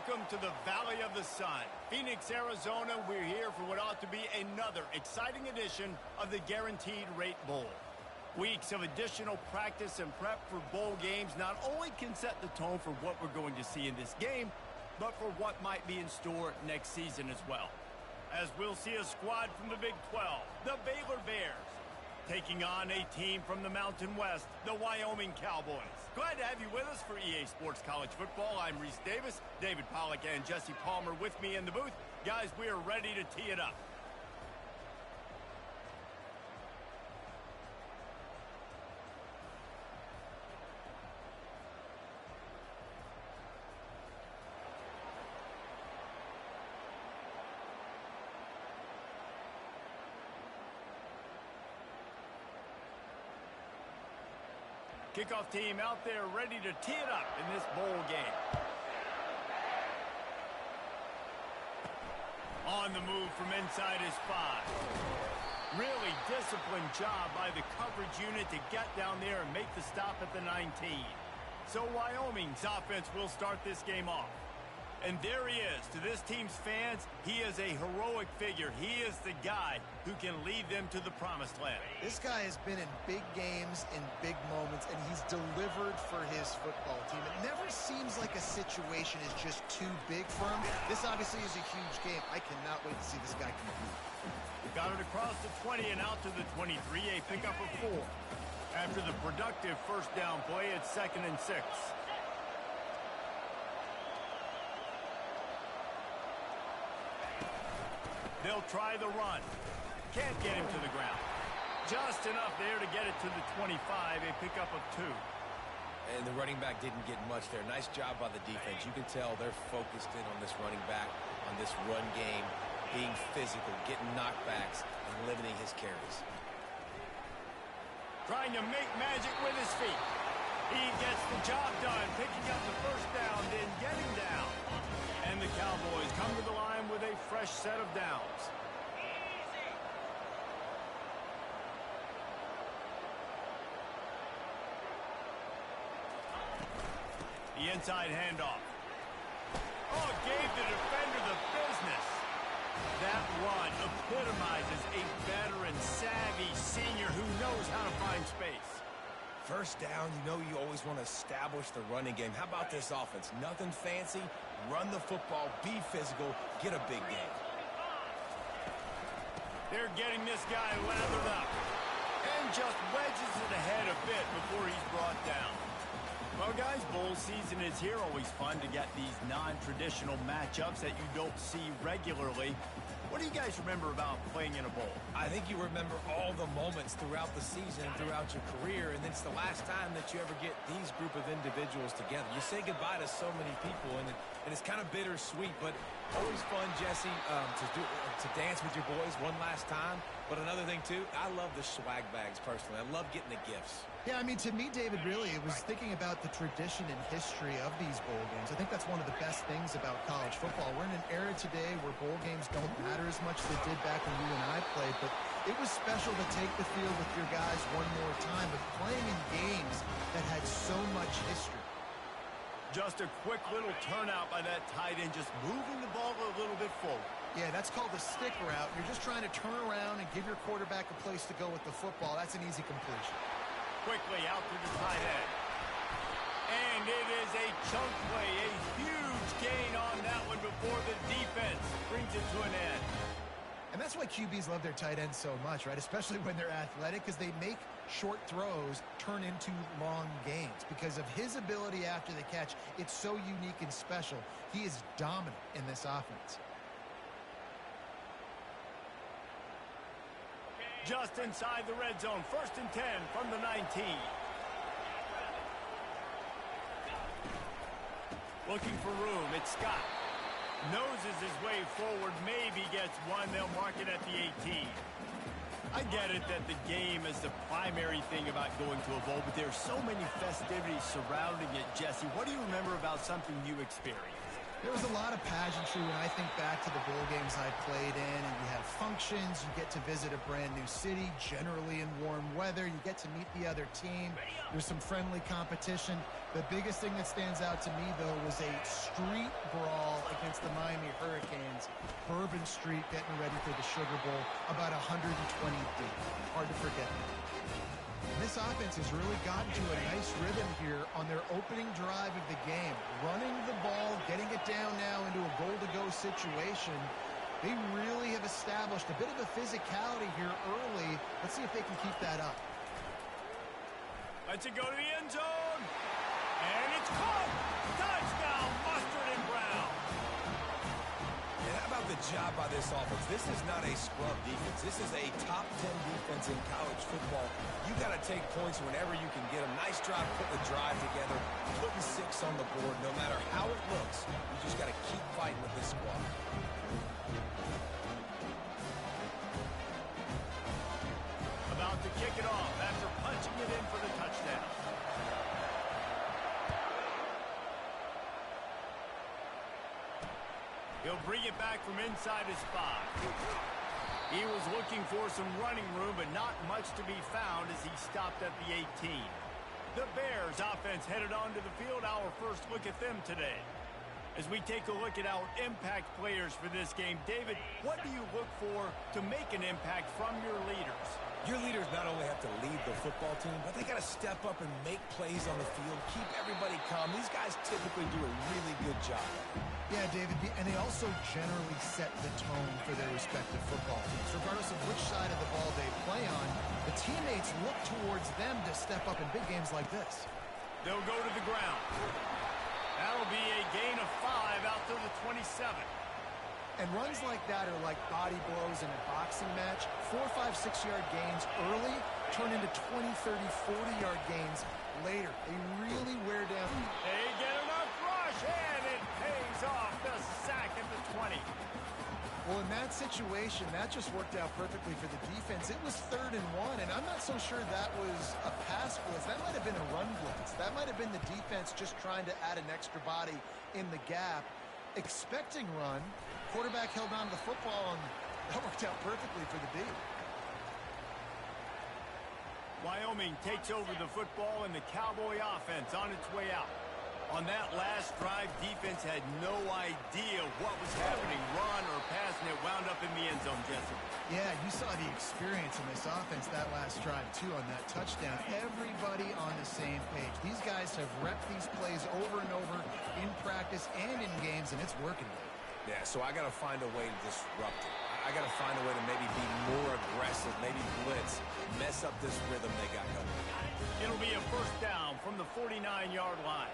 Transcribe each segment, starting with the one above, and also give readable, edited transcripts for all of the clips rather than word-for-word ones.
Welcome to the Valley of the Sun. Phoenix, Arizona, we're here for what ought to be another exciting edition of the Guaranteed Rate Bowl. Weeks of additional practice and prep for bowl games not only can set the tone for what we're going to see in this game, but for what might be in store next season as well. As we'll see a squad from the Big 12, the Baylor Bears, taking on a team from the Mountain West, the Wyoming Cowboys. Glad to have you with us for EA Sports College Football. I'm Reese Davis, David Pollack, and Jesse Palmer with me in the booth. Guys, we are ready to tee it up. Kickoff team out there ready to tee it up in this bowl game. On the move from inside his 5. Really disciplined job by the coverage unit to get down there and make the stop at the 19. So Wyoming's offense will start this game off. And there he is. To this team's fans, he is a heroic figure. He is the guy who can lead them to the promised land. This guy has been in big games, in big moments, and he's delivered for his football team. It never seems like a situation is just too big for him. This obviously is a huge game. I cannot wait to see this guy compete. Got it across the 20 and out to the 23, a pickup of 4. After the productive first down play, it's 2nd and 6. They'll try the run. Can't get him to the ground. Just enough there to get it to the 25, a pickup of 2. And the running back didn't get much there. Nice job by the defense. You can tell they're focused in on this running back, on this run game, being physical, getting knockbacks, and limiting his carries. Trying to make magic with his feet. He gets the job done, picking up the first down, then getting down. And the Cowboys come to the line with a fresh set of downs. The inside handoff. Oh, gave the defender the business. That run epitomizes a veteran, savvy senior who knows how to find space. First down, you know you always want to establish the running game. How about this offense? Nothing fancy. Run the football, be physical, get a big game. They're getting this guy lathered up. And just wedges it ahead a bit before he's brought down. Well, guys, bowl season is here. Always fun to get these non-traditional matchups that you don't see regularly. What do you guys remember about playing in a bowl? I think you remember all the moments throughout the season and throughout your career, and it's the last time that you ever get these group of individuals together. You say goodbye to so many people, and it's kind of bittersweet, but always fun, Jesse, to dance with your boys one last time. But another thing, too, I love the swag bags, personally. I love getting the gifts. Yeah, I mean, to me, David, really, it was thinking about the tradition and history of these bowl games. I think that's one of the best things about college football. We're in an era today where bowl games don't matter as much as they did back when you and I played, but it was special to take the field with your guys one more time, but playing in games that had so much history. Just a quick little turnout by that tight end, just moving the ball a little bit forward. Yeah, that's called the stick route. You're just trying to turn around and give your quarterback a place to go with the football. That's an easy completion. Quickly out to the tight end. And it is a chunk play, a huge gain on that one before the defense brings it to an end. And that's why QBs love their tight ends so much, right? Especially when they're athletic, because they make short throws turn into long gains. Because of his ability after the catch, it's so unique and special. He is dominant in this offense. Just inside the red zone, 1st and 10 from the 19. Looking for room, it's Scott. Noses his way forward, maybe gets one. They'll mark it at the 18. I get it that the game is the primary thing about going to a bowl, but there's so many festivities surrounding it, Jesse. What do you remember about something you experienced? There was a lot of pageantry when I think back to the bowl games I played in, and you have functions, you get to visit a brand new city, generally in warm weather, you get to meet the other team, there's some friendly competition. The biggest thing that stands out to me, though, was a street brawl against the Miami Hurricanes. Bourbon Street getting ready for the Sugar Bowl, about 120 deep. Hard to forget. This offense has really gotten to a nice rhythm here on their opening drive of the game. Running the ball, getting it down now into a goal-to-go situation. They really have established a bit of a physicality here early. Let's see if they can keep that up. Let's it go to the end zone. And it's caught. Touchdown, Mustard and Brown. And how about the job by this offense? This is not a scrub defense. This is a top 10 defense in college football. You got to take points whenever you can get them. Nice job putting the drive together, putting 6 on the board. No matter how it looks, you just got to keep fighting with this squad. About to kick it off after punching it in for the touchdown. He'll bring it back from inside his 5. He was looking for some running room, but not much to be found as he stopped at the 18. The Bears offense headed onto the field. Our first look at them today. As we take a look at our impact players for this game, David, what do you look for to make an impact from your leaders? Your leaders not only have to lead the football team, but they got to step up and make plays on the field, keep everybody calm. These guys typically do a really good job. Yeah, David, and they also generally set the tone for their respective football teams. Regardless of which side of the ball they play on, the teammates look towards them to step up in big games like this. They'll go to the ground. That'll be a gain of 5 out to the 27. And runs like that are like body blows in a boxing match. 4, 5, 6-yard gains early turn into 20, 30, 40-yard gains later. They really wear down. They get enough rush, and it pays off the sack at the 20. Well, in that situation, that just worked out perfectly for the defense. It was 3rd and 1, and I'm not so sure that was a pass blitz. That might have been a run blitz. That might have been the defense just trying to add an extra body in the gap, expecting run. Quarterback held on to the football, and that worked out perfectly for the D. Wyoming takes over the football, and the Cowboy offense on its way out. On that last drive, defense had no idea what was happening, run or pass, and it wound up in the end zone, Jesse. Yeah, you saw the experience in this offense that last drive, too, on that touchdown. Everybody on the same page. These guys have repped these plays over and over in practice and in games, and it's working. Yeah, so I got to find a way to disrupt it. I got to find a way to maybe be more aggressive, maybe blitz, mess up this rhythm they got going. It'll be a first down from the 49-yard line.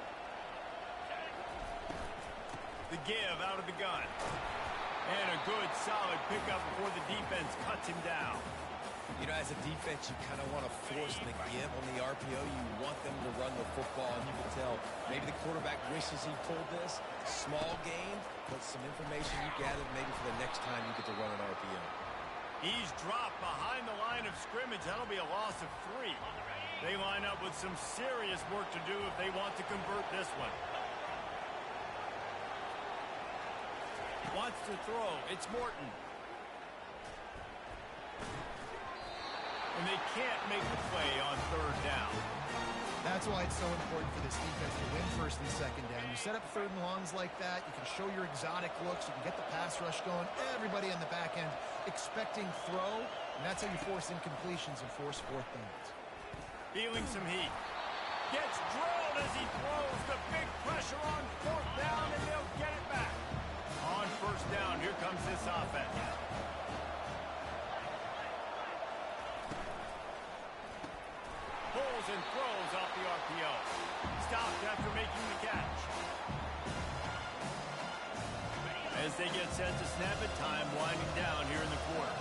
The give out of the gun. And a good, solid pickup before the defense cuts him down. You know, as a defense, you kind of want to force the give on the RPO. You want them to run the football, and you can tell maybe the quarterback wishes he pulled this. Small gain, but some information you gathered maybe for the next time you get to run an RPO. He's dropped behind the line of scrimmage. That'll be a loss of 3. They line up with some serious work to do if they want to convert this one. Wants to throw. It's Morton. And they can't make the play on 3rd down. That's why it's so important for this defense to win 1st and 2nd down. You set up 3rd and longs like that, you can show your exotic looks, you can get the pass rush going, everybody on the back end expecting throw, and that's how you force incompletions and force 4th downs. Feeling some heat. Gets drilled as he throws. The big pressure on 4th down, and they'll get it back. On 1st down, here comes this offense. Pulls and throws off the RPO. Stopped after making the catch. As they get set to snap it, time winding down here in the quarter.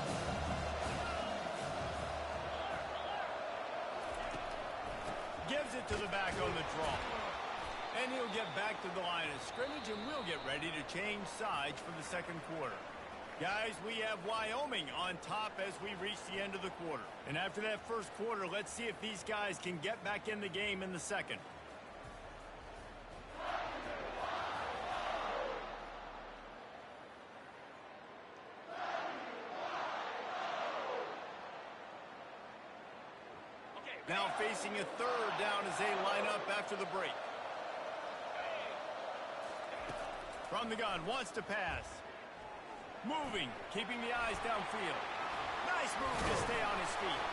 Gives it to the back on the draw. And he'll get back to the line of scrimmage, and we'll get ready to change sides for the 2nd quarter. Guys, we have Wyoming on top as we reach the end of the quarter. And after that 1st quarter, let's see if these guys can get back in the game in the 2nd. Now facing a third down as they line up after the break. From the gun, wants to pass. Moving, keeping the eyes downfield. Nice move to stay on his feet.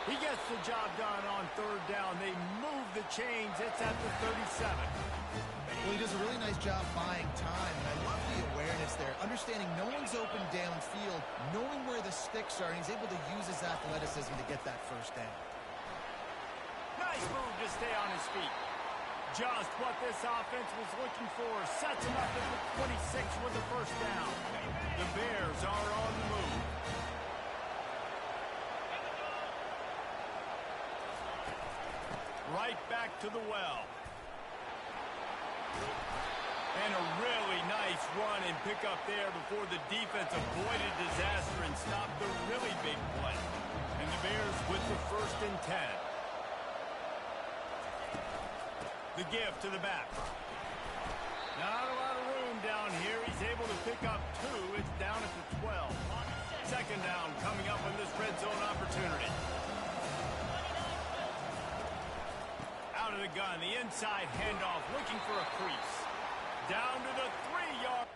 He gets the job done on third down. They move the chains. It's at the 37. Well, he does a really nice job buying time, and I love the awareness there. Understanding no one's open downfield, knowing where the sticks are, and he's able to use his athleticism to get that first down. Nice move to stay on his feet. Just what this offense was looking for. Sets him up at the 26 with the first down. The Bears are on the move. Right back to the well. And a really nice run and pick up there before the defense avoided disaster and stopped the really big play. And the Bears with the 1st and 10. The give to the back. Not a lot of room down here. He's able to pick up 2. It's down at the 12. 2nd down coming up on this red zone opportunity. Out of the gun, the inside handoff, looking for a crease. Down to the 3-yard.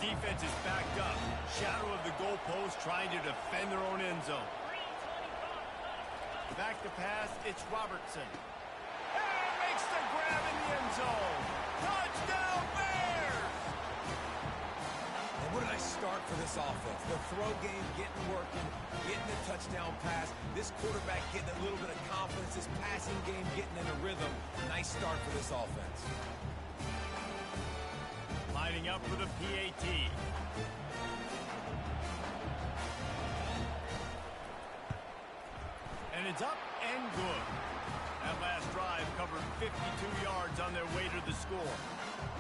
Defense is backed up. Shadow of the goalpost trying to defend their own end zone. Back to pass, it's Robertson. And makes the grab in the end zone. Touchdown Bears! And what a nice start for this offense. The throw game getting working, getting the touchdown pass. This quarterback getting a little bit of confidence. This passing game getting in a rhythm. Nice start for this offense. Lining up for the PAT. And it's up and good. That last drive covered 52 yards on their way to the score.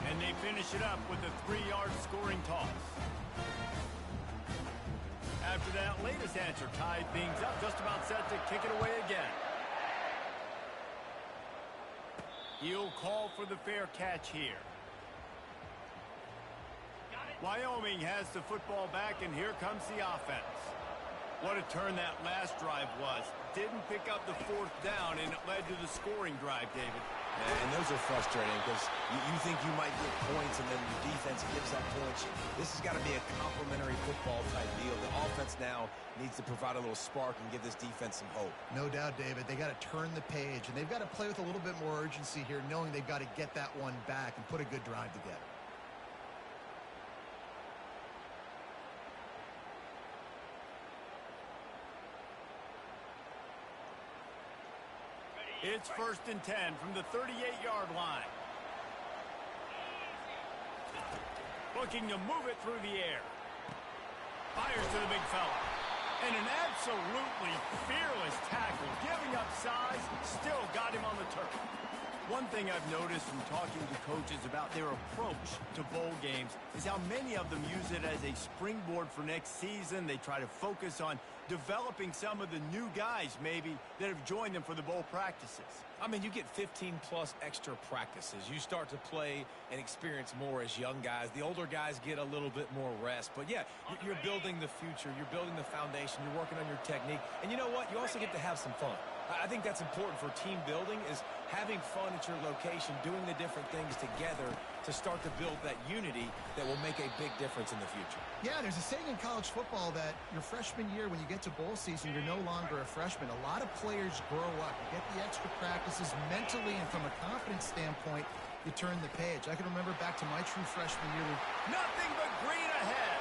And they finish it up with a 3-yard scoring toss. After that latest answer tied things up, just about set to kick it away again. He'll call for the fair catch here. Wyoming has the football back, and here comes the offense. What a turn that last drive was. Didn't pick up the 4th down, and it led to the scoring drive, David. And those are frustrating because you think you might get points, and then the defense gives up points. This has got to be a complementary football type deal. The offense now needs to provide a little spark and give this defense some hope. No doubt, David. They got to turn the page, and they've got to play with a little bit more urgency here, knowing they've got to get that one back and put a good drive together. It's 1st and 10 from the 38-yard line. Looking to move it through the air. Fires to the big fella. And an absolutely fearless tackle. Giving up size, still got him on the turf. One thing I've noticed from talking to coaches about their approach to bowl games is how many of them use it as a springboard for next season. They try to focus on developing some of the new guys, maybe, that have joined them for the bowl practices. I mean, you get 15-plus extra practices. You start to play and experience more as young guys. The older guys get a little bit more rest. But, yeah, you're building the future. You're building the foundation. You're working on your technique. And you know what? You also get to have some fun. I think that's important for team building, is having fun at your location, doing the different things together to start to build that unity that will make a big difference in the future. Yeah, there's a saying in college football that your freshman year, when you get to bowl season, you're no longer a freshman. A lot of players grow up. You get the extra practices mentally, and from a confidence standpoint, you turn the page. I can remember back to my true freshman year. Nothing but green ahead.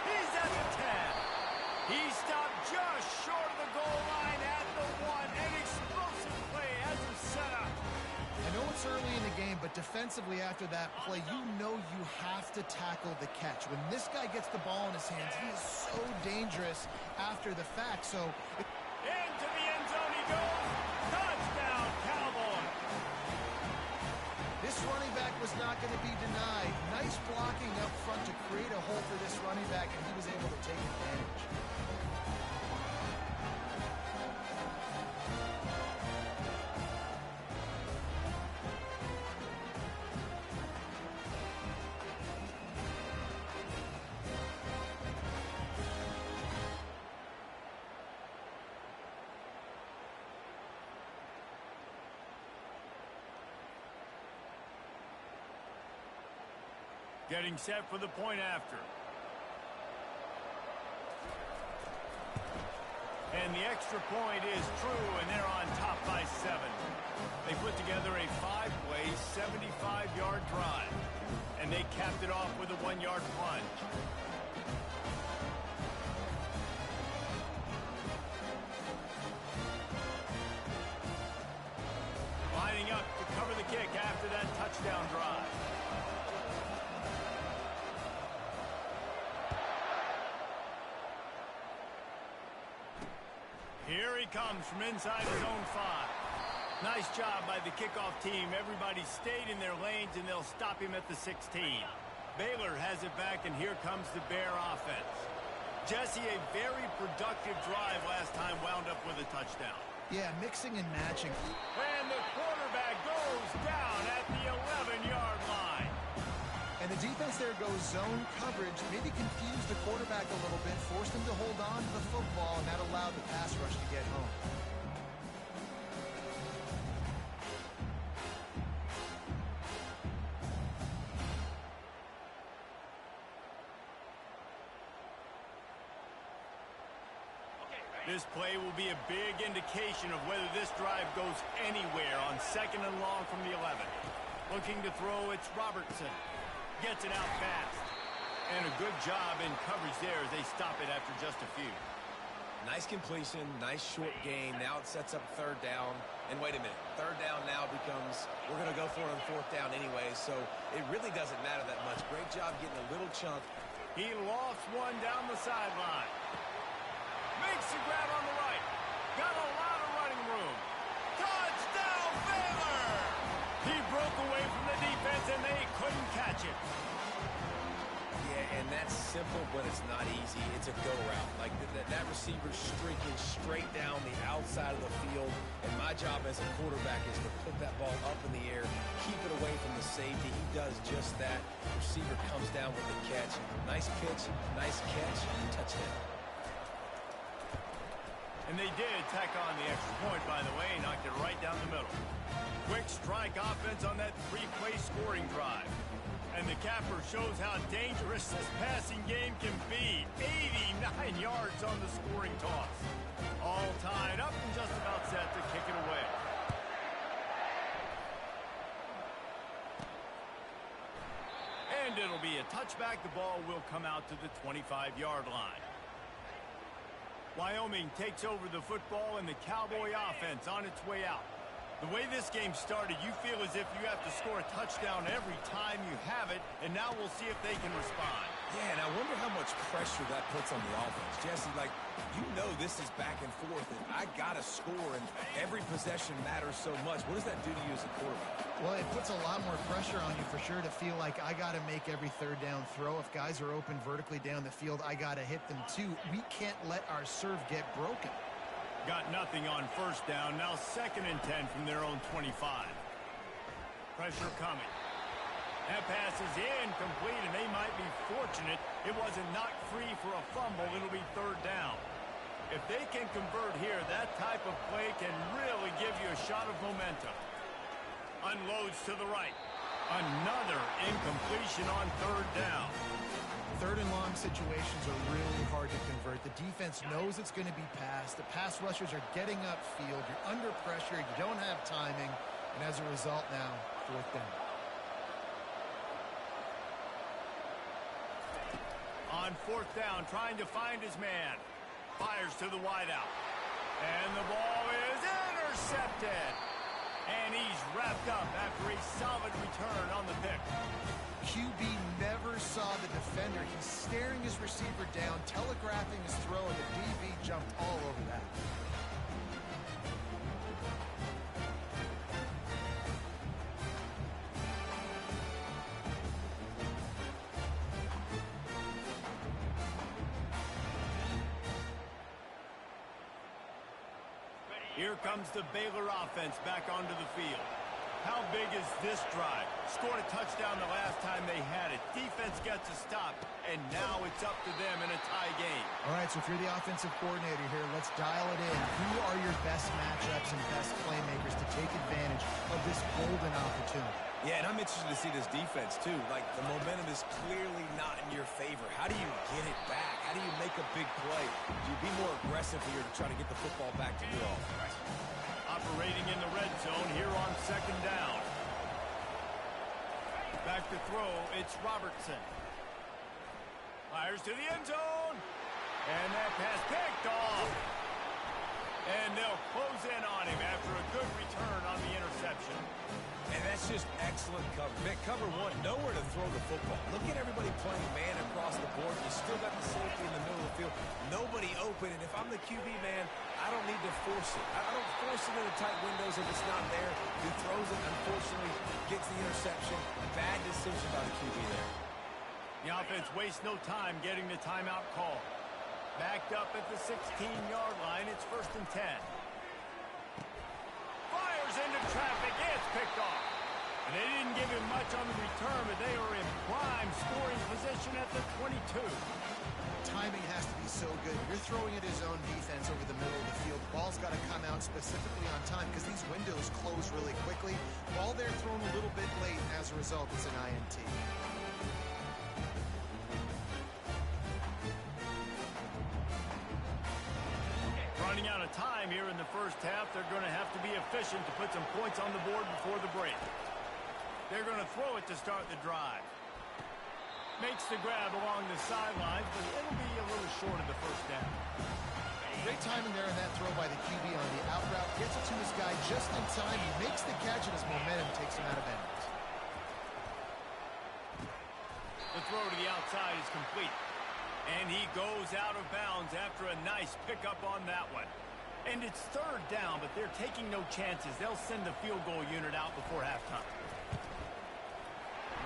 He's at the 10. He stopped just short of the goal line at the 1. An explosive play as a setup. I know it's early in the game, but defensively after that play, you know you have to tackle the catch. When this guy gets the ball in his hands, he is so dangerous after the fact. So into the end zone he goes. Touchdown, Cowboys. This running back was not going to be denied. Nice blocking up front to create a hole for this running back, and he was able to take advantage. Getting set for the point after. And the extra point is true, and they're on top by 7. They put together a 5-play, 75-yard drive. And they capped it off with a 1-yard plunge. Lining up to cover the kick after that touchdown drive. Here he comes from inside his own 5. Nice job by the kickoff team. Everybody stayed in their lanes, and they'll stop him at the 16. Baylor has it back, and here comes the Bear offense. Jesse, a very productive drive last time, wound up with a touchdown. Yeah, mixing and matching. And the quarterback goes down at the 11-yard line. And the defense there goes zone coverage, maybe confused the quarterback a little bit, forced him to hold on to the football, and that allowed the pass rush to get home. This play will be a big indication of whether this drive goes anywhere on 2nd and long from the 11. Looking to throw, it's Robertson. Gets it out fast. And a good job in coverage there as they stop it after just a few. Nice completion, nice short gain. Now it sets up 3rd down. And wait a minute, 3rd down now becomes, we're going to go for it on 4th down anyway, so it really doesn't matter that much. Great job getting a little chunk. He lost one down the sideline. Makes the grab on the right. Got a lot of running room. Touchdown, Baylor! He broke away from the defense, and they couldn't catch it. Yeah, and that's simple, but it's not easy. It's a go route. Like that receiver streaking straight down the outside of the field, and my job as a quarterback is to put that ball up in the air, keep it away from the safety. He does just that. The receiver comes down with the catch. Nice pitch, nice catch, touchdown. And they did tack on the extra point, by the way, knocked it right down the middle. Quick strike offense on that 3-play scoring drive. And the capper shows how dangerous this passing game can be. 89 yards on the scoring toss. All tied up and just about set to kick it away. And it'll be a touchback. The ball will come out to the 25-yard line. Wyoming takes over the football, and the Cowboy offense on its way out. The way this game started, you feel as if you have to score a touchdown every time you have it, and now we'll see if they can respond. Yeah, and I wonder how much pressure that puts on the offense. Jesse, like, you know this is back and forth, and I got to score, and every possession matters so much. What does that do to you as a quarterback? Well, it puts a lot more pressure on you for sure to feel like I got to make every 3rd down throw. If guys are open vertically down the field, I got to hit them too. We can't let our serve get broken. Got nothing on 1st down. Now 2nd and 10 from their own 25. Pressure coming. That pass is incomplete, and they might be fortunate it wasn't knocked free for a fumble. It'll be 3rd down. If they can convert here, that type of play can really give you a shot of momentum. Unloads to the right. Another incompletion on third down. Third and long situations are really hard to convert. The defense knows it's going to be passed. The pass rushers are getting upfield. You're under pressure. You don't have timing. And as a result now, fourth down. On fourth down, trying to find his man. Fires to the wideout. And the ball is intercepted. And he's wrapped up after a solid return on the pick. QB never saw the defender. He's staring his receiver down, telegraphing his throw, and the DB jumped all over that. Here comes the Baylor offense back onto the field. How big is this drive? Scored a touchdown the last time they had it. Defense gets a stop, and now it's up to them in a tie game. All right, so if you're the offensive coordinator here, let's dial it in. Who are your best matchups and best playmakers to take advantage of this golden opportunity? Yeah, and I'm interested to see this defense, too. Like, the momentum is clearly not in your favor. How do you get it back? How do you make a big play? Do you be more aggressive here to try to get the football back to your offense? Operating in the red zone here on second down. Back to throw, it's Robertson. Fires to the end zone. And that pass picked off. And they'll close in on him after a good return on the interception. And that's just excellent cover. Man, cover one, nowhere to throw the football. Look at everybody playing man across the board. You still got the safety in the middle of the field. Nobody open. And if I'm the QB, man, I don't need to force it. I don't force it into tight windows if it's not there. He throws it, unfortunately, gets the interception. Bad decision by the QB there. The offense wastes no time getting the timeout call. Backed up at the 16-yard line. It's 1st and 10. Fires into traffic. It's picked off. And they didn't give him much on the return, but they are in prime scoring position at the 22. Timing has to be so good. You're throwing at his own defense over the middle of the field. The ball's got to come out specifically on time because these windows close really quickly. Ball there thrown a little bit late, and as a result, it's an INT. Running out of time here in the first half. They're going to have to be efficient to put some points on the board before the break. They're going to throw it to start the drive. Makes the grab along the sidelines, but it'll be a little short of the first down. Great timing there in that throw by the QB on the out route. Gets it to his guy just in time. He makes the catch, and his momentum takes him out of bounds. The throw to the outside is complete. And he goes out of bounds after a nice pickup on that one. And it's third down, but they're taking no chances. They'll send the field goal unit out before halftime.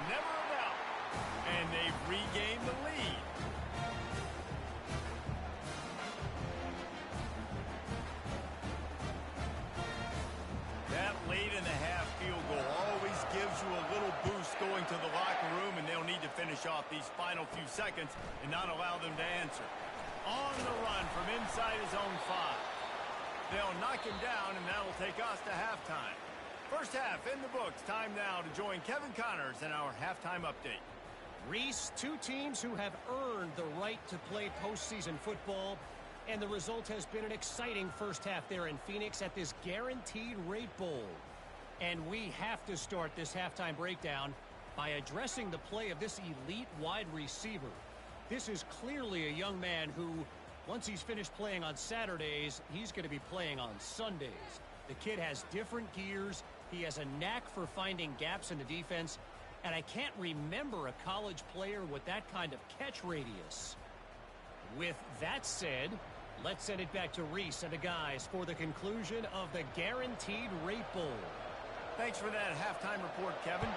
Never a doubt. And they've regained the lead. That late in the half field goal always gives you a little boost going to the locker room, and they'll need to finish off these final few seconds and not allow them to answer. On the run from inside his own 5. They'll knock him down, and that'll take us to halftime. First half in the books. Time now to join Kevin Connors in our halftime update. Reese, two teams who have earned the right to play postseason football, and the result has been an exciting first half there in Phoenix at this Guaranteed Rate Bowl. And we have to start this halftime breakdown by addressing the play of this elite wide receiver. This is clearly a young man who, once he's finished playing on Saturdays, he's going to be playing on Sundays. The kid has different gears. He has a knack for finding gaps in the defense. And I can't remember a college player with that kind of catch radius. With that said, let's send it back to Reese and the guys for the conclusion of the Guaranteed Rate Bowl. Thanks for that halftime report, Kevin.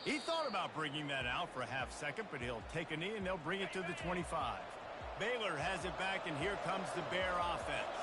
He thought about bringing that out for a half second, but he'll take a knee and they'll bring it to the 25. Baylor has it back, and here comes the Bear offense.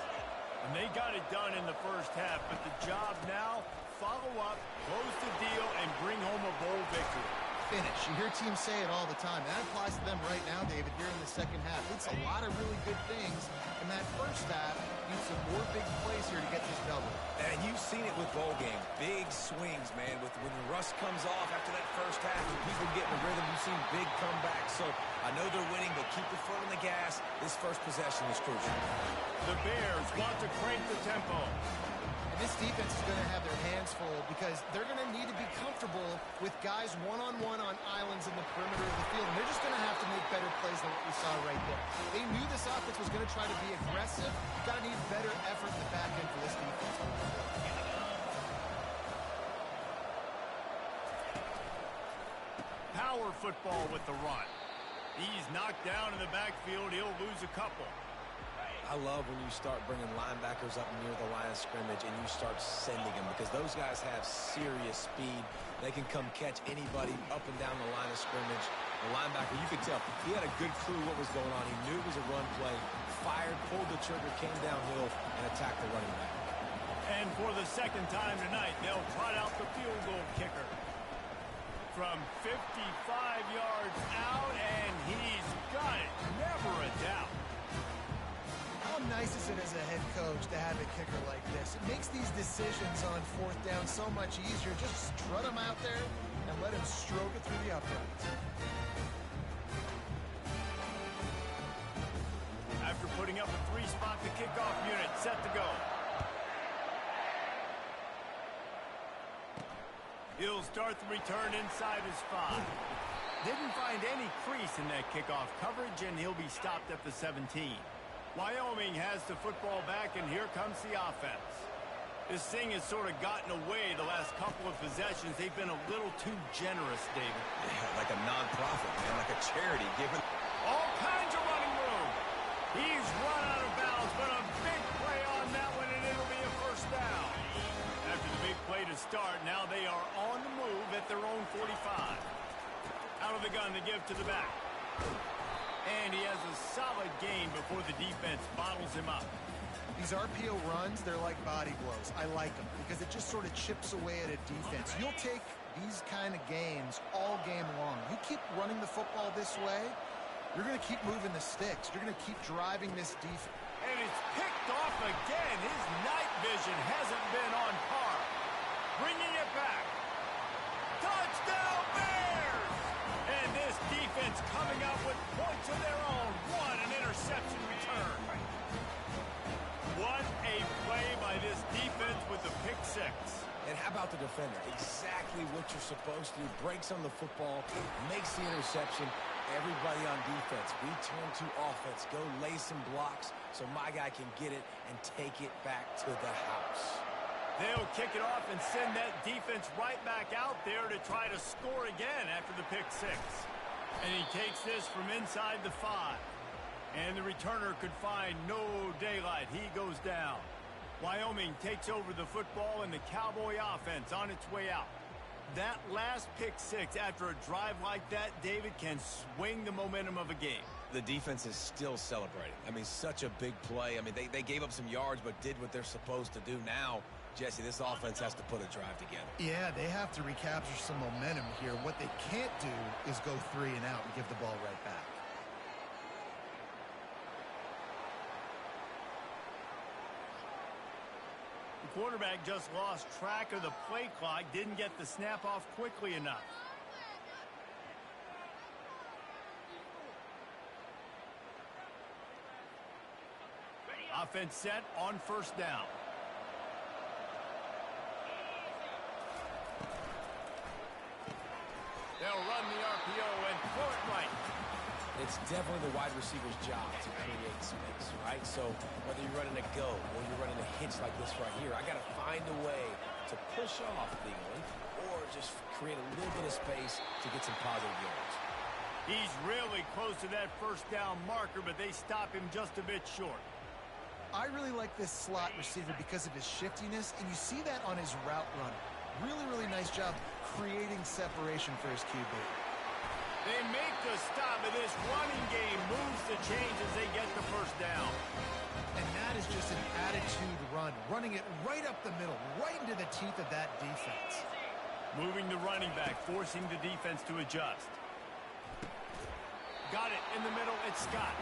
And they got it done in the first half, but the job now, follow up, close the deal, and bring home a bowl victory. finish. You hear teams say it all the time. That applies to them right now, David, here in the second half. It's a lot of really good things. In that first half, need some more big plays here to get this double. And you've seen it with bowl games. Big swings, man. When the rust comes off after that first half and people get in the rhythm, you've seen big comebacks. So I know they're winning, but keep the foot on the gas. This first possession is crucial. The Bears want to crank the tempo. This defense is going to have their hands full because they're going to need to be comfortable with guys one-on-one on islands in the perimeter of the field. And they're just going to have to make better plays than what we saw right there. They knew this offense was going to try to be aggressive. You've got to need better effort in the back end for this defense. Power football with the run. He's knocked down in the backfield. He'll lose a couple. I love when you start bringing linebackers up near the line of scrimmage and you start sending them because those guys have serious speed. They can come catch anybody up and down the line of scrimmage. The linebacker, you could tell, he had a good clue what was going on. He knew it was a run play, fired, pulled the trigger, came downhill, and attacked the running back. And for the second time tonight, they'll trot out the field goal kicker. From 55 yards out, and he's got it. Never a doubt. How nice is it as a head coach to have a kicker like this? It makes these decisions on fourth down so much easier. Just strut him out there and let him stroke it through the uprights. After putting up a three-spot, the kickoff unit set to go. He'll start the return inside his 5. Didn't find any crease in that kickoff coverage, and he'll be stopped at the 17. Wyoming has the football back, and here comes the offense. This thing has sort of gotten away the last couple of possessions. They've been a little too generous, David. Yeah, like a non-profit, man, like a charity. Given all kinds of running room. He's run out of bounds, but a big play on that one, and it'll be a first down. After the big play to start, now they are on the move at their own 45. Out of the gun to give to the back. And he has a solid gain before the defense bottles him up. These RPO runs, they're like body blows. I like them because it just sort of chips away at a defense. You'll take these kind of gains all game long. You keep running the football this way, you're going to keep moving the sticks. You're going to keep driving this defense. And it's picked off again. His night vision hasn't been on par. Bringing it back. Touchdown, Bears! And this defense coming up with points of their own. What an interception return. What a play by this defense with the pick 6. And how about the defender? Exactly what you're supposed to do. Breaks on the football, makes the interception. Everybody on defense, we turn to offense. Go lay some blocks so my guy can get it and take it back to the house. They'll kick it off and send that defense right back out there to try to score again after the pick 6. And he takes this from inside the 5. And the returner could find no daylight. He goes down. Wyoming takes over the football and the Cowboy offense on its way out. That last pick 6 after a drive like that, David, can swing the momentum of a game. The defense is still celebrating. I mean, such a big play. I mean, they gave up some yards but did what they're supposed to do. Now, Jesse, this offense has to put a drive together. Yeah, they have to recapture some momentum here. What they can't do is go 3 and out and give the ball right back. The quarterback just lost track of the play clock, didn't get the snap off quickly enough. Offense set on first down. They'll run the RPO and throw it right. It's definitely the wide receiver's job to create space, right? So whether you're running a go or you're running a hitch like this right here, I got to find a way to push off legally or just create a little bit of space to get some positive yards. He's really close to that first down marker, but they stop him just a bit short. I really like this slot receiver because of his shiftiness, and you see that on his route run. Really, really nice job creating separation for his QB. They make the stop, and this running game moves the chains as they get the first down. And that is just an attitude run, running it right up the middle, right into the teeth of that defense. Moving the running back, forcing the defense to adjust. Got it in the middle, it's Scott.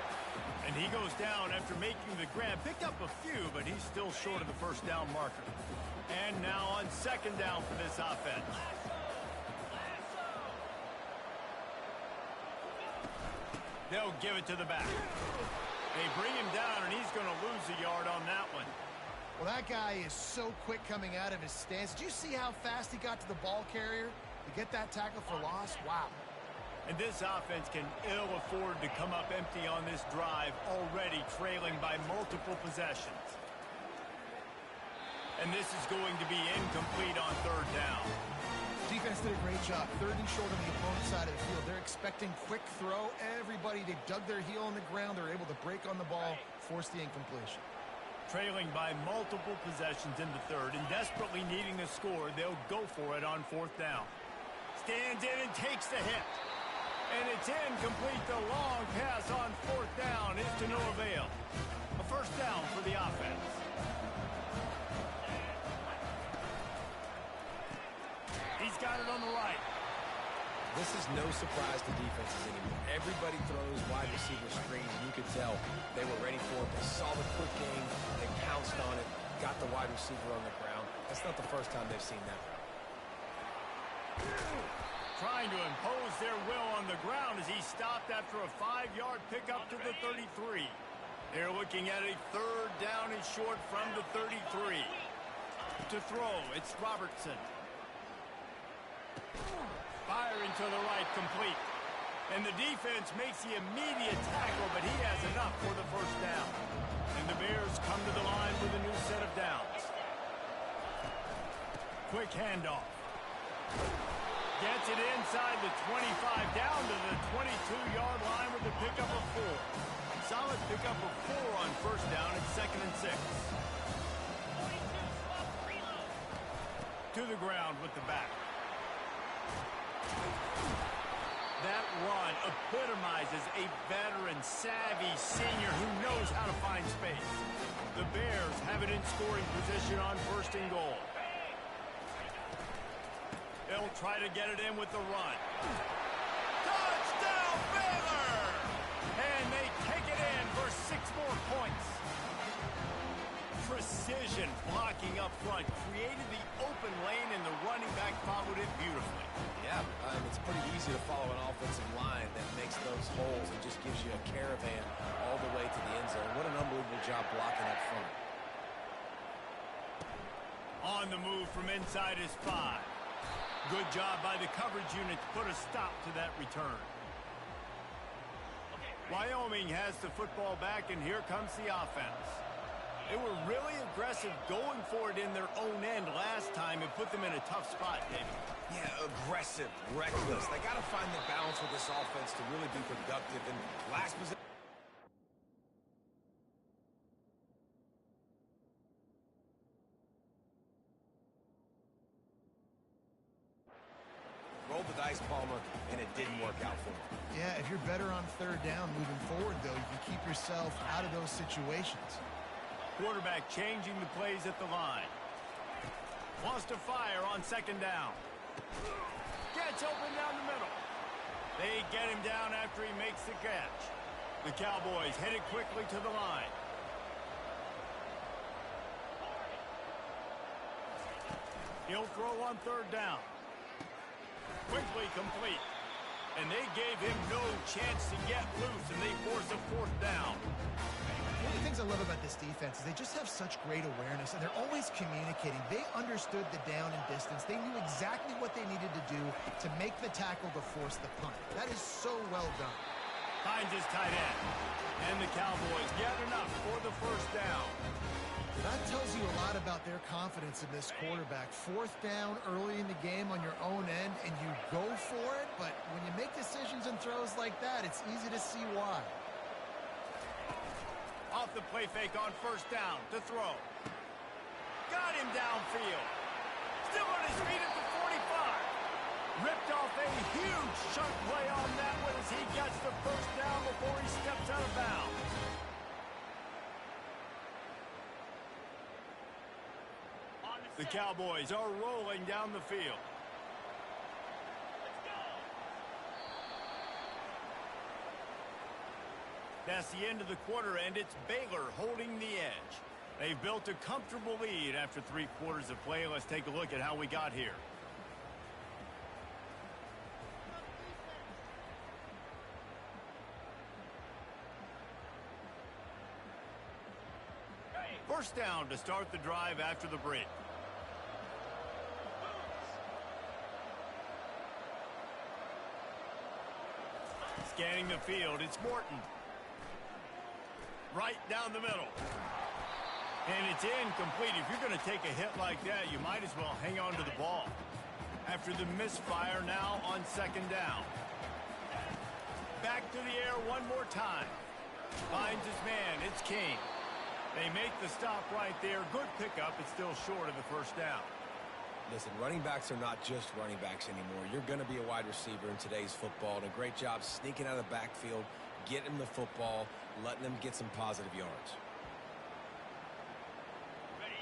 And he goes down after making the grab. Picked up a few, but he's still short of the first down marker. And now on second down for this offense. They'll give it to the back. They bring him down, and he's going to lose a yard on that one. Well, that guy is so quick coming out of his stance. Did you see how fast he got to the ball carrier to get that tackle for loss? Wow. And this offense can ill afford to come up empty on this drive, already trailing by multiple possessions. And this is going to be incomplete on third down. Defense did a great job. Third and short on the opponent's side of the field. They're expecting quick throw. Everybody, they dug their heel on the ground. They're able to break on the ball, force the incompletion. Trailing by multiple possessions in the third and desperately needing the score, they'll go for it on fourth down. Stands in and takes the hit. And it's incomplete. The long pass on fourth down is to no avail. A first down for the offense. He's got it on the right. This is no surprise to defenses anymore. Everybody throws wide receiver screens, and you could tell they were ready for it. They saw the quick game, they pounced on it, got the wide receiver on the ground. That's not the first time they've seen that. Trying to impose their will on the ground as he stopped after a 5-yard pickup to the 33. They're looking at a third down and short from the 33. To throw, it's Robertson. Firing to the right, complete. And the defense makes the immediate tackle, but he has enough for the first down. And the Bears come to the line with a new set of downs. Quick handoff. Gets it inside the 25, down to the 22-yard line with the pickup of 4. Solid pickup of 4 on first down at 2nd and 6. To the ground with the back. That run epitomizes a veteran, savvy senior who knows how to find space. The Bears have it in scoring position on first and goal. They'll try to get it in with the run. Touchdown, Baylor! And they take it in for 6 more points. Precision blocking up front created the open lane, and the running back followed it beautifully. Yeah, it's pretty easy to follow an offensive line that makes those holes and just gives you a caravan all the way to the end zone. What an unbelievable job blocking up front. On the move from inside his 5. Good job by the coverage unit to put a stop to that return. Wyoming has the football back, and here comes the offense. They were really aggressive going for it in their own end last time and put them in a tough spot, David. Yeah, aggressive, reckless. They got to find the balance with this offense to really be productive. And last position. Rolled the dice, Palmer, and it didn't work out for him. Yeah, if you're better on third down moving forward, though, you can keep yourself out of those situations. Quarterback changing the plays at the line. Wants to fire on second down. Gets open down the middle. They get him down after he makes the catch. The Cowboys headed quickly to the line. He'll throw on third down. Quickly complete. And they gave him no chance to get loose, and they force a fourth down. One of the things I love about this defense is they just have such great awareness, and they're always communicating. They understood the down and distance. They knew exactly what they needed to do to make the tackle to force the punt. That is so well done. Finds his tight end. And the Cowboys get enough for the first down. That tells you a lot about their confidence in this quarterback. Fourth down early in the game on your own end, and you go for it, but when you make decisions and throws like that, it's easy to see why. Off the play fake on first down to throw. Got him downfield. Still on his feet at the 45. Ripped off a huge chunk play on that one as he gets the first down before he steps out of bounds. The Cowboys are rolling down the field. That's the end of the quarter, and it's Baylor holding the edge. They've built a comfortable lead after 3 quarters of play. Let's take a look at how we got here. First down to start the drive after the break. Scanning the field, it's Morton. Right down the middle. And it's incomplete. If you're going to take a hit like that, you might as well hang on to the ball. After the misfire, now on second down. Back to the air one more time. Finds his man, it's King. They make the stop right there. Good pickup. It's still short of the first down. Listen, running backs are not just running backs anymore. You're going to be a wide receiver in today's football. And a great job sneaking out of the backfield, getting the football, letting them get some positive yards.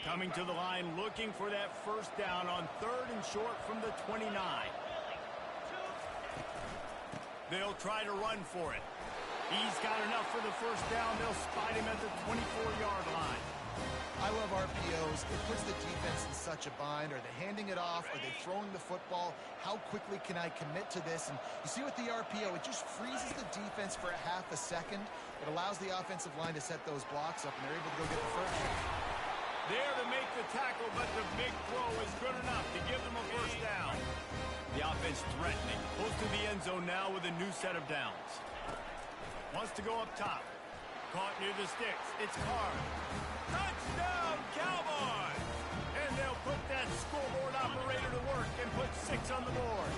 Coming to the line, looking for that first down on 3rd and short from the 29. They'll try to run for it. He's got enough for the first down. They'll spot him at the 24-yard line. I love RPOs. It puts the defense in such a bind. Are they handing it off? Are they throwing the football? How quickly can I commit to this? And you see with the RPO, it just freezes the defense for a half a second. It allows the offensive line to set those blocks up, and they're able to go get the first. There to make the tackle, but the big throw is good enough to give them a first down. The offense threatening. Close to the end zone now with a new set of downs. Wants to go up top. Caught near the sticks. It's Carr. Touchdown, Cowboys! And they'll put that scoreboard operator to work and put 6 on the board.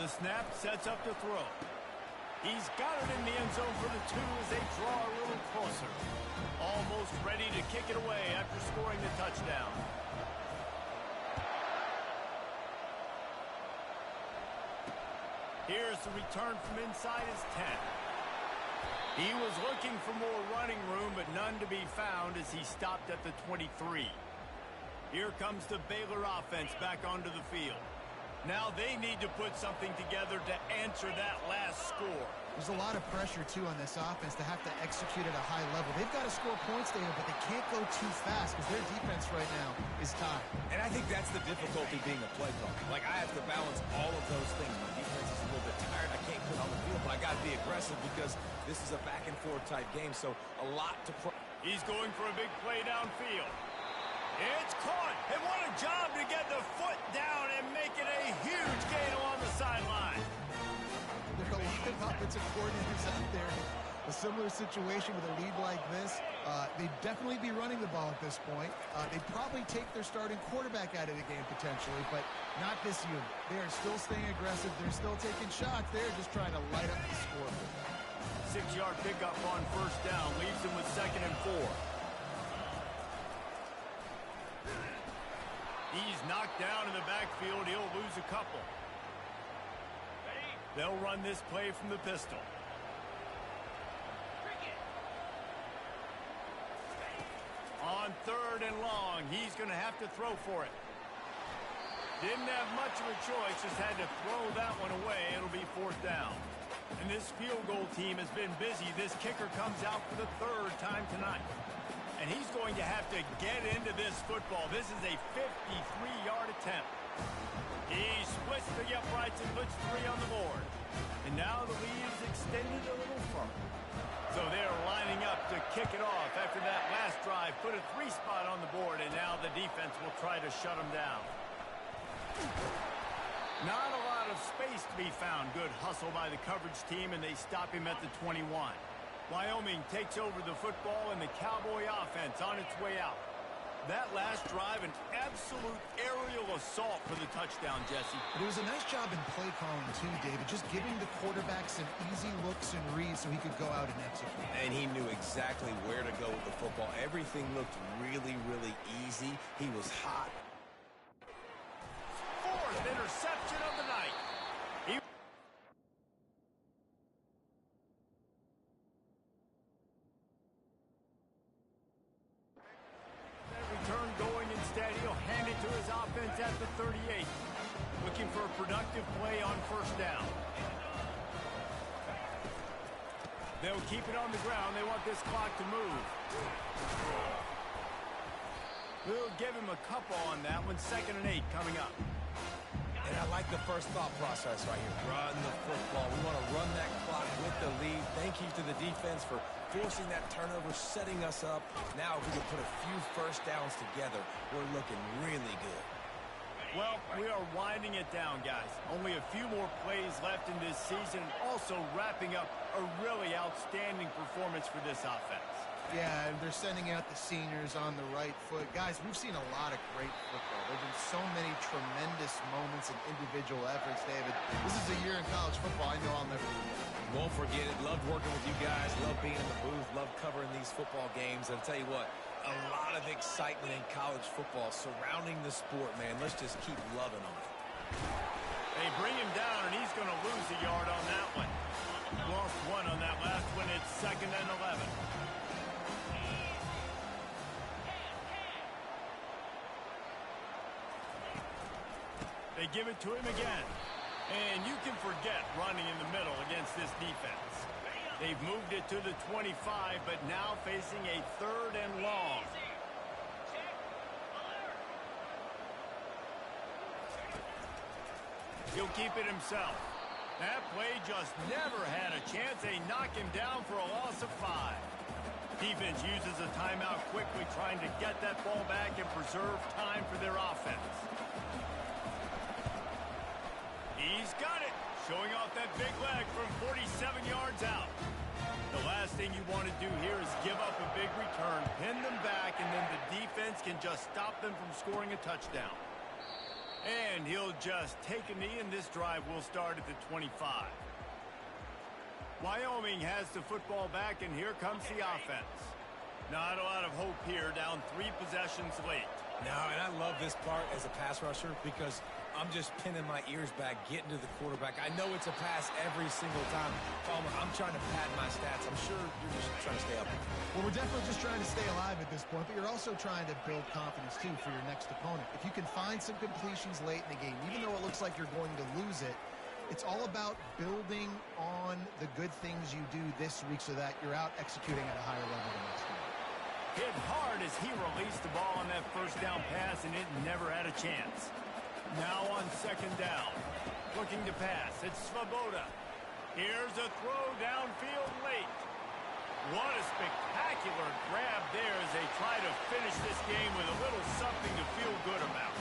The snap sets up to throw. He's got it in the end zone for the 2 as they draw a little closer. Almost ready to kick it away after scoring the touchdown. Here's the return from inside his 10. He was looking for more running room, but none to be found as he stopped at the 23. Here comes the Baylor offense back onto the field. Now they need to put something together to answer that last score. There's a lot of pressure, too, on this offense to have to execute at a high level. They've got to score points there, but they can't go too fast because their defense right now is tied. And I think that's the difficulty being a play caller. Like, I have to balance all of those things. My defense is a little bit tired. I can't put on the field, but I got to be aggressive because this is a back-and-forth type game, so a lot to... He's going for a big play downfield. It's caught, and what a job to get the foot down and make it a huge gain along the sideline. There are a lot of offensive coordinators out there. A similar situation with a lead like this. They'd definitely be running the ball at this point. They'd probably take their starting quarterback out of the game potentially, but not this unit. They are still staying aggressive. They're still taking shots. They're just trying to light up the scoreboard. 6-yard pickup on first down leaves them with 2nd and 4. He's knocked down in the backfield. He'll lose a couple. They'll run this play from the pistol. On 3rd and long, he's going to have to throw for it. Didn't have much of a choice, just had to throw that one away. It'll be 4th down. And this field goal team has been busy. This kicker comes out for the 3rd time tonight. And he's going to have to get into this football. This is a 53-yard attempt. He splits the uprights and puts 3 on the board. And now the lead is extended a little further. So they're lining up to kick it off after that last drive. Put a 3 spot on the board, and now the defense will try to shut them down. Not a lot of space to be found. Good hustle by the coverage team, and they stop him at the 21. Wyoming takes over the football, and the Cowboy offense on its way out. That last drive, an absolute aerial assault for the touchdown, Jesse. But it was a nice job in play calling, too, David, just giving the quarterback some easy looks and reads so he could go out and execute. And he knew exactly where to go with the football. Everything looked really, really easy. He was hot. 4th interception of the night. Return going instead. He'll hand it to his offense at the 38. Looking for a productive play on first down. They'll keep it on the ground. They want this clock to move. We'll give him a couple on that one. 2nd and 8 coming up. And I like the first thought process right here. Run the football. We want to run that clock with the lead. Thank you to the defense for forcing that turnover, setting us up. Now, if we can put a few first downs together, we're looking really good. Well, we are winding it down, guys. Only a few more plays left in this season. Also wrapping up a really outstanding performance for this offense. Yeah, and they're sending out the seniors on the right foot. Guys, we've seen a lot of great football. There have been so many tremendous moments and individual efforts, David. This is a year in college football I know I'll never forget. Won't forget it. Loved working with you guys. Loved being in the booth. Loved covering these football games. And I'll tell you what, a lot of excitement in college football surrounding the sport, man. Let's just keep loving on it. They bring him down, and he's going to lose a yard on that one. Lost one on that last one. It's 2nd and 11. They give it to him again. And you can forget running in the middle against this defense. They've moved it to the 25, but now facing a 3rd and long. He'll keep it himself. That play just never had a chance. They knock him down for a loss of 5. Defense uses a timeout quickly, trying to get that ball back and preserve time for their offense. He's got it, showing off that big leg from 47 yards out. The last thing you want to do here is give up a big return, pin them back, and then the defense can just stop them from scoring a touchdown. And he'll just take a knee, and this drive will start at the 25. Wyoming has the football back, and here comes the offense. Not a lot of hope here, down 3 possessions late. No, and I love this part as a pass rusher because I'm just pinning my ears back, getting to the quarterback. I know it's a pass every single time. I'm trying to pad my stats. I'm sure you're just trying to stay up. Well, we're definitely just trying to stay alive at this point, but you're also trying to build confidence, too, for your next opponent. If you can find some completions late in the game, even though it looks like you're going to lose it, it's all about building on the good things you do this week so that you're out executing at a higher level the next week. Hit hard as he released the ball on that first down pass, and it never had a chance. Now on 2nd down, looking to pass. It's Svoboda. Here's a throw downfield late. What a spectacular grab there as they try to finish this game with a little something to feel good about.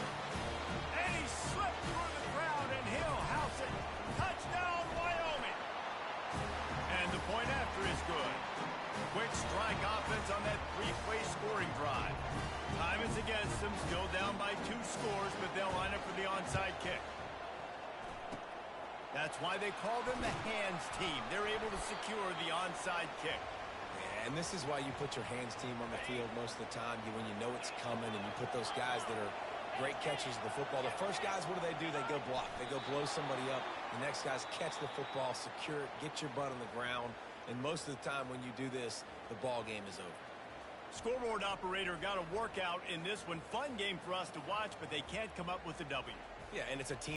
And he slipped through the crowd, and he'll house it. Touchdown, Wyoming. And the point after is good. Quick strike offense on that 3-play scoring drive. Time is against them, still down by 2 scores, but they'll line up for the onside kick. That's why they call them the hands team. They're able to secure the onside kick. Yeah, and this is why you put your hands team on the field most of the time, when you know it's coming, and you put those guys that are great catchers of the football. The first guys, what do? They go block. They go blow somebody up. The next guys catch the football, secure it, get your butt on the ground. And most of the time when you do this, the ball game is over. Scoreboard operator got a workout in this one. Fun game for us to watch, but they can't come up with a W. Yeah, and it's a team.